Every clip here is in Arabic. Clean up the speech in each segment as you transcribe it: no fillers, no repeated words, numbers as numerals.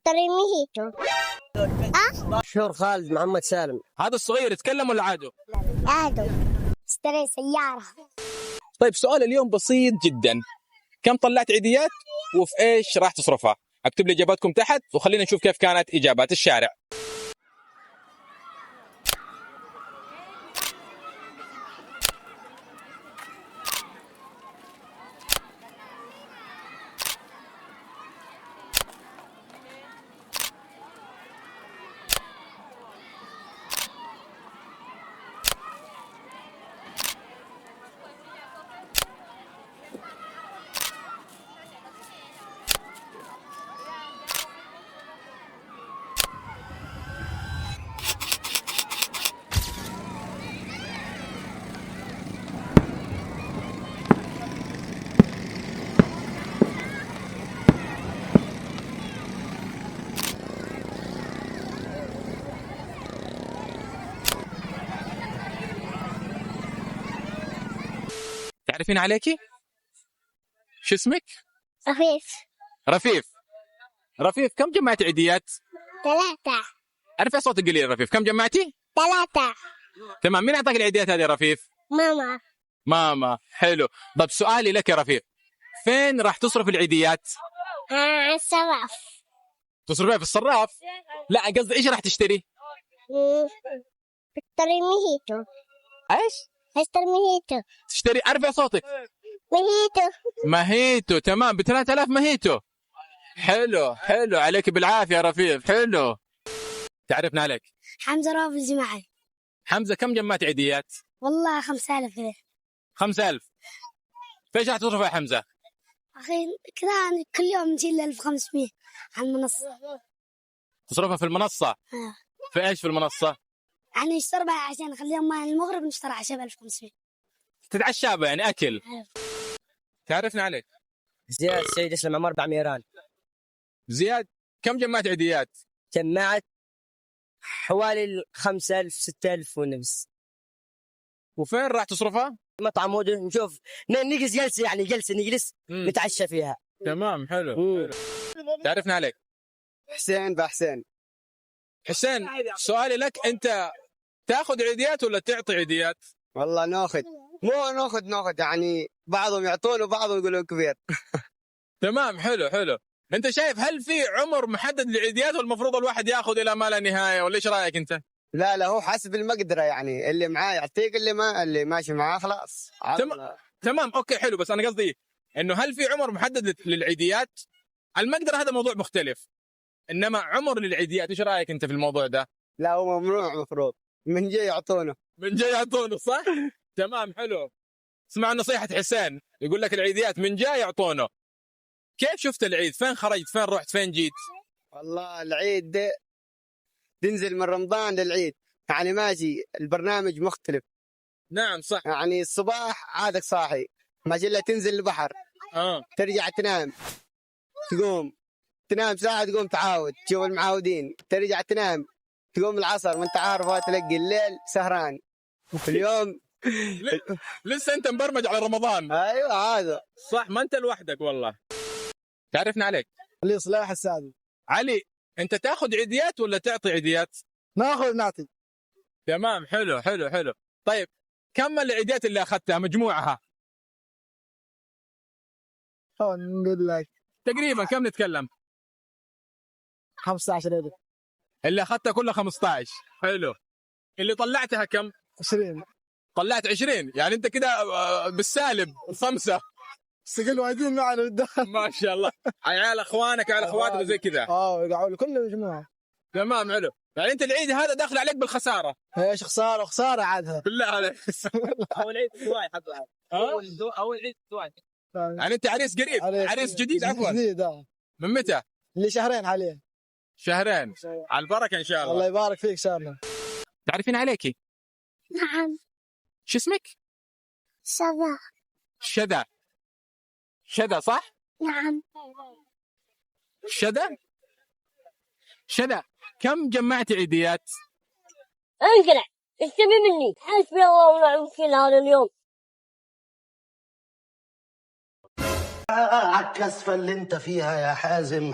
اشتري ميهيتو. مشهور خالد محمد سالم. هذا الصغير يتكلم ولا عادو؟ عادو. اشتري سيارة. طيب سؤال اليوم بسيط جدا، كم طلعت عيديات وفي ايش راح تصرفها؟ اكتب لي اجاباتكم تحت وخلينا نشوف كيف كانت اجابات الشارع. تعرفين عليكي؟ شو اسمك؟ رفيف. رفيف. رفيف كم جمعتي عيديات؟ 3. ارفع صوتك قليل. رفيف كم جمعتي؟ 3. تمام. مين اعطاك العيديات هذه يا رفيف؟ ماما. ماما. حلو. طب سؤالي لك يا رفيف، فين راح تصرف العيديات؟ الصراف. تصرفيها في الصراف؟ لا قصدي ايش راح تشتري؟ اشتري ميهيتو. ايش؟ اشتري ميهيتو. تشتري. ارفع صوتك. ميهيتو. ماهيتو. تمام، ب 3000 ماهيتو. حلو حلو، عليك بالعافيه يا رفيف. حلو. تعرفنا عليك. حمزة رافض الجماعي. حمزه كم جمعت عيديات؟ والله 5000 كذا. 5000. فايش راح تصرف يا حمزه؟ أخي كذا كل يوم نشيل 1500 على المنصة. تصرفها في المنصه؟ في ايش في المنصه؟ يعني نشتري بها عشان نخليهم مع المغرب، نشتري عشاء ب 1500. تتعشى بها يعني اكل. تعرفنا عليك. زياد سيد اسلم عمر بعميران. زياد كم جمعت عيديات؟ جمعت حوالي 5000 6000 ونفس. وفين راح تصرفها؟ مطعم نشوف نجلس جلسه، يعني جلسه نجلس نتعشى فيها. تمام. حلو. تعرفنا عليك. حسين بحسين. حسين سؤالي لك، انت تاخذ عيديات ولا تعطي عيديات؟ والله ناخذ. مو ناخذ يعني بعضهم يعطون وبعضهم يقولون كبير. تمام. حلو. انت شايف هل في عمر محدد للعيديات والمفروض الواحد ياخذ الى ما لا نهايه، ولا ايش رايك انت؟ لا هو حسب المقدرة، يعني اللي معاه يعطيك، اللي ماشي معاه خلاص. تمام اوكي حلو، بس انا قصدي انه هل في عمر محدد للعيديات؟ المقدرة هذا موضوع مختلف، انما عمر للعيديات ايش رايك انت في الموضوع ده؟ لا هو ممنوع، مفروض من جاي يعطونه. من جاي يعطونه صح؟ تمام حلو. اسمع نصيحة حسين، يقول لك العيديات من جاي يعطونه. كيف شفت العيد؟ فين خرجت؟ فين رحت؟ فين جيت؟ والله العيد ده تنزل من رمضان للعيد، يعني ماشي البرنامج مختلف. نعم صح. يعني الصباح عادك صاحي ماشي الا تنزل البحر، ترجع تنام، تقوم تنام ساعة، تقوم تعاود تشوف المعاودين، ترجع تنام، تقوم العصر ما انت عارف، تلقي الليل سهران في اليوم. لسه انت مبرمج على رمضان. ايوه هذا صح، ما انت لوحدك والله. تعرفنا عليك. علي صلاح السعدي. علي، انت تاخذ عيديات ولا تعطي عيديات؟ ناخذ نعطي. تمام. حلو. طيب كم العيديات اللي اخذتها مجموعها؟ نقول لك تقريبا كم نتكلم؟ 15 عيد. اللي اخذتها كلها 15. حلو. اللي طلعتها كم؟ 20. طلعت 20، يعني انت كده بالسالب 5. سجل وايدين معنا قدام. ما شاء الله. عيال اخوانك عيال اخواتك وزي كذا. يقعدوا كلهم مجموعه. تمام حلو. يعني انت العيد هذا داخل عليك بالخساره. ايش خساره عادها. بالله عليك. اول عيد دواي حقها. اول عيد دواي. يعني انت عريس قريب، عريس جديد عفوا. جديد من متى؟ اللي شهرين حاليا. شهرين. على البركه ان شاء الله. الله يبارك فيك شارنا. تعرفين عليكي؟ نعم. شو اسمك؟ شذا. شذا صح؟ نعم. شذا كم جمعتي عيديات؟ انقلع. ايش تبي مني؟ حسبي الله ونعم الوكيل هذا اليوم. عالكسفة اللي انت فيها يا حازم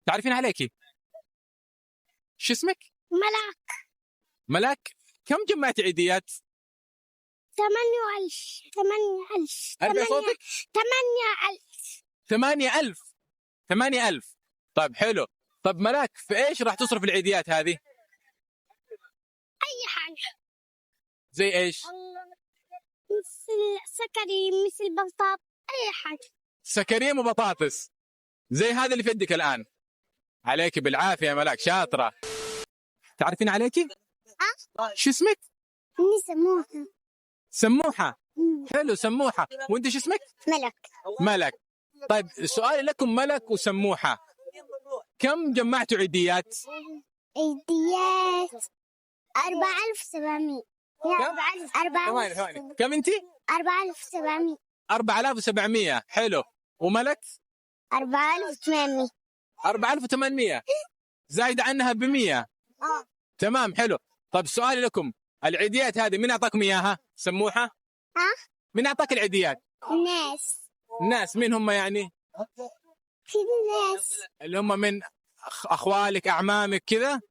تعرفين عليكي؟ شو اسمك؟ ملاك. ملاك. كم جمعتي عيديات؟ 8,000. ارفع صوتك. 8,000. 8,000. 8,000. طيب حلو. طب ملاك في ايش راح تصرف العيديات هذه؟ أي حاجة. زي ايش؟ مثل سكري، مثل بطاط، أي حاجة. سكريم وبطاطس زي هذا اللي في يدك الان. عليك بالعافيه يا ملاك، شاطره. تعرفين عليكي؟ شو اسمك؟ سموحة. سموحه. حلو سموحه. وانت شو اسمك؟ ملك. ملك. طيب سؤالي لكم ملك وسموحه، كم جمعتوا عيديات؟ عيديات 4,700. ثواني. كم انت؟ 4,700. 4,700. حلو. وملك؟ 4,800. 4,800 زايد عنها ب100. تمام حلو. طيب سؤالي لكم، العيديات هذه من اعطاكم اياها؟ سموحه؟ من اعطاك العيديات؟ الناس مين هم يعني؟ في الناس اللي هم من اخوالك اعمامك كذا؟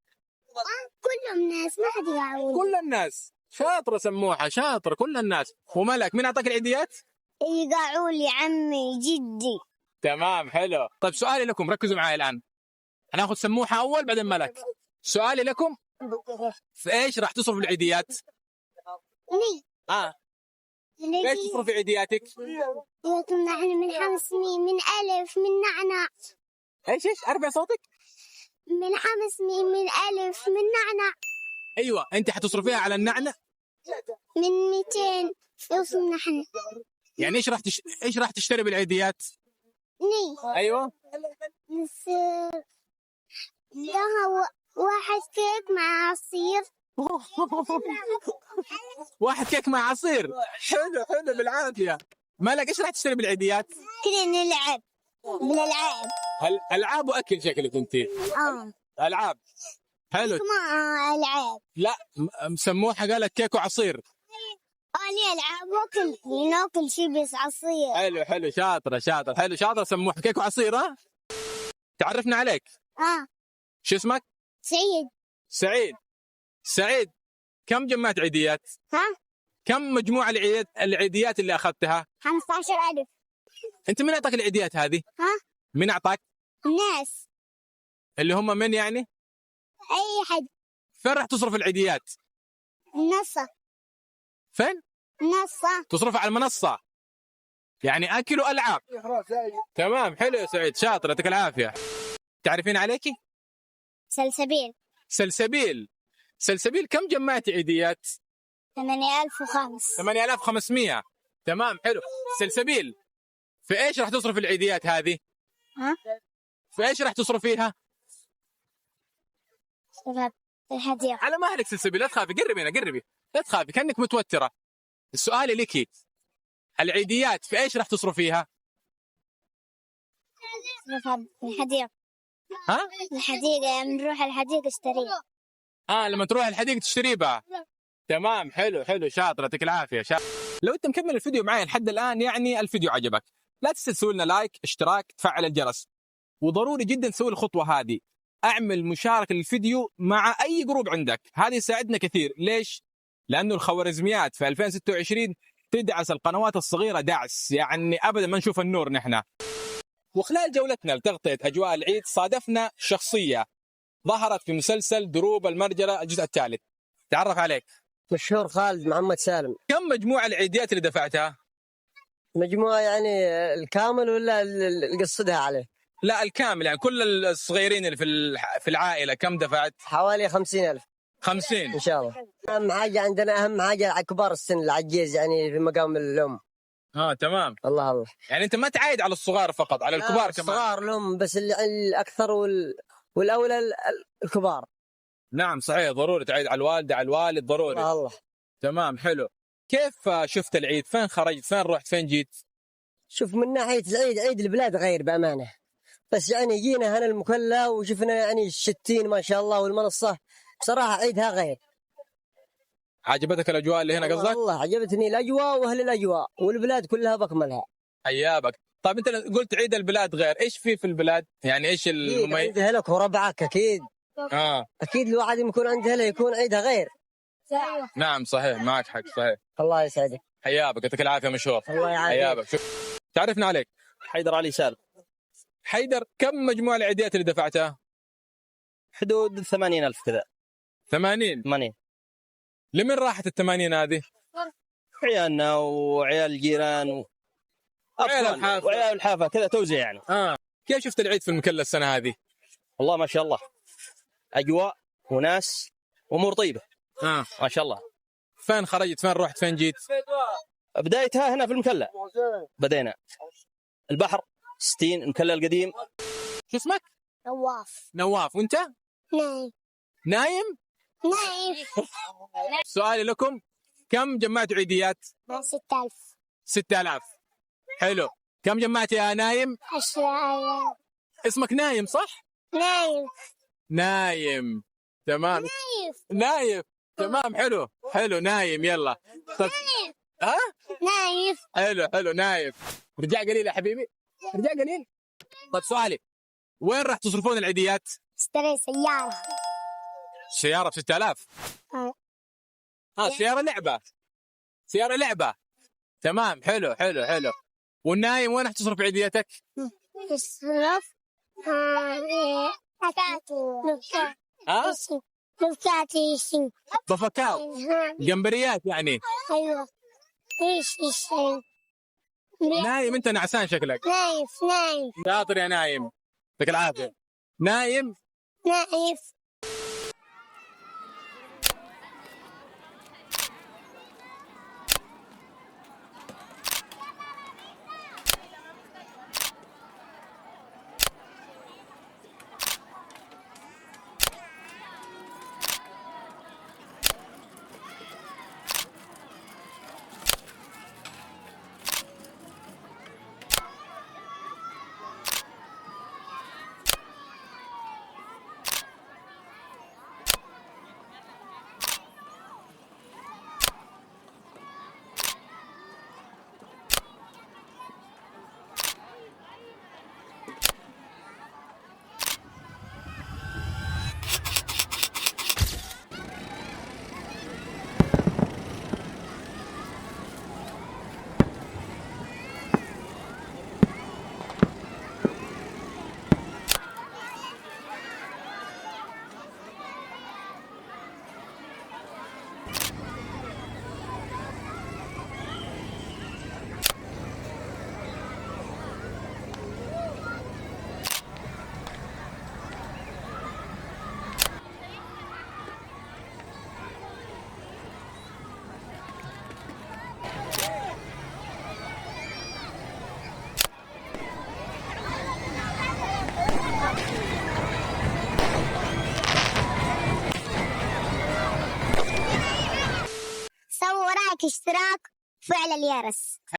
كلهم ناس، ما حد يعاون. كل الناس. شاطره سموحه، شاطره كل الناس. وملك مين اعطاك العيديات؟ يقعوا لي عمي جدي. تمام حلو. طيب سؤالي لكم، ركزوا معي الان، هناخذ سموحه اول بعدين ملك. سؤالي لكم، في ايش راح تصرف العيديات؟ في ايش تصرفي عيدياتك؟ نحن من 500، من 1,000، من نعناع. ايش ارفع صوتك. من 500، من 1,000، من نعناع. ايوه انت حتصرفيها على النعنع. من 200 يوصل نحن. يعني ايش راح تشتري بالعيديات؟ ايوه يصير لها واحد كيك مع عصير. واحد كيك مع عصير. حلو بالعافيه. مالك ايش راح تشتري بالعيديات؟ كذا نلعب بالالعاب. العاب واكل شكلك انت. العاب. حلو. ما العاب. لا مسموحه قالت كيك وعصير. أنا ألعاب ناكل شيء بس عصير. حلو شاطره. حلو شاطره سموحه كيك وعصير. ها تعرفنا عليك. شو اسمك؟ سعيد. كم جمعت عيديات؟ كم مجموع العيديات اللي اخذتها؟ 15,000. انت من اعطاك العيديات هذه؟ من اعطاك؟ الناس. اللي هم من يعني؟ أي حد. فين راح تصرف العيديات؟ منصة. فين؟ منصة. تصرفها على المنصة، يعني أكل وألعاب. تمام حلو يا سعيد، شاطر يعطيك العافية. تعرفين عليكي؟ سلسبيل. كم جمعتي عيديات؟ 8,500. 8,500. تمام حلو. سلسبيل، في إيش راح تصرف العيديات هذه؟ في إيش راح تصرفيها؟ الحديقة. على مهلك سلسبيل، لا تخافي، قربي لا تخافي كأنك متوترة. السؤال لك، العيديات في ايش راح تصرفيها؟ الحديقة. الحديقة نروح الحديقة اشتريها. لما تروح الحديقة تشتري بها. تمام حلو شاطر يعطيك العافية. لو انت مكمل الفيديو معي لحد الآن يعني الفيديو عجبك، لا تنسى تسوي لنا لايك، اشتراك، تفعل الجرس، وضروري جدا تسوي الخطوة هذه، اعمل مشاركة للفيديو مع اي جروب عندك. هذه يساعدنا كثير. ليش؟ لأنه الخوارزميات في 2026 تدعس القنوات الصغيرة دعس يعني أبدا ما نشوف النور نحن. وخلال جولتنا لتغطية أجواء العيد صادفنا شخصية ظهرت في مسلسل دروب المرجلة الجزء الثالث. تعرف عليك. مشهور خالد محمد سالم. كم مجموع العيديات اللي دفعتها؟ مجموعة يعني الكامل ولا قصدها عليه؟ لا الكامل، يعني كل الصغيرين اللي في العائلة كم دفعت؟ حوالي 50,000. 50 إن شاء الله. أهم حاجة عندنا، أهم حاجة على كبار السن العجيز يعني في مقام الأم. تمام. الله يعني أنت ما تعايد على الصغار فقط، على الكبار كمان. الصغار لهم بس الأكثر والأولى الكبار. نعم صحيح، ضروري تعيد على الوالدة على الوالد ضروري. الله. تمام حلو. كيف شفت العيد؟ فين خرجت؟ فين رحت؟ فين جيت؟ شوف من ناحية العيد، عيد البلاد غير بأمانة، بس يعني جينا هنا المكلا وشفنا يعني الشتين ما شاء الله والمنصة، بصراحة عيدها غير. عجبتك الأجواء اللي هنا قصدك؟ والله عجبتني الأجواء وأهل الأجواء والبلاد كلها بكملها. حيابك. طيب انت قلت عيد البلاد غير، ايش في البلاد؟ يعني ايش أكيد عند أهلك وربعك أكيد. أكيد الواحد يكون عند أهله يكون عيدها غير. نعم صحيح، معك حق، صحيح. الله يسعدك. حيابك، يعطيك العافيه مشهور. الله يعافيك. حيابك. شوف تعرفنا عليك. حيدر علي سالم. حيدر، كم مجموع العيديات اللي دفعتها؟ حدود 80,000 كذا. 80. لمن راحت ال80 هذه؟ عيالنا وعيال الجيران وعيال الحافة كذا توزيع يعني. كيف شفت العيد في المكلا السنه هذه؟ والله ما شاء الله، اجواء وناس وامور طيبه. ما شاء الله. فين خرجت؟ فين رحت؟ فين جيت؟ بدايتها هنا في المكلا، بدينا البحر 60 المكلا القديم. شو اسمك؟ نواف. وانت؟ نايم. سؤالي لكم، كم جمعتوا عيديات؟ 6000. حلو. كم جمعت يا نايم؟ 10,000. اسمك نايم صح؟ نايم. تمام. نايف. تمام. حلو نايم. يلا طب. حلو نايف. رجع قليل يا حبيبي، رجع قليل. طيب سؤالي، وين راح تصرفون العيديات؟ اشتري سيارة ب6000. سيارة لعبة. تمام. حلو. والنايم وين راح تصرف عيديتك؟ تصرف بفكاو جمبريات يعني. ايوه. ايش نايم انت نعسان شكلك. نايف. شاطر يا نايم، يعطيك العافية. نايف. اشتراك وفعل الجرس.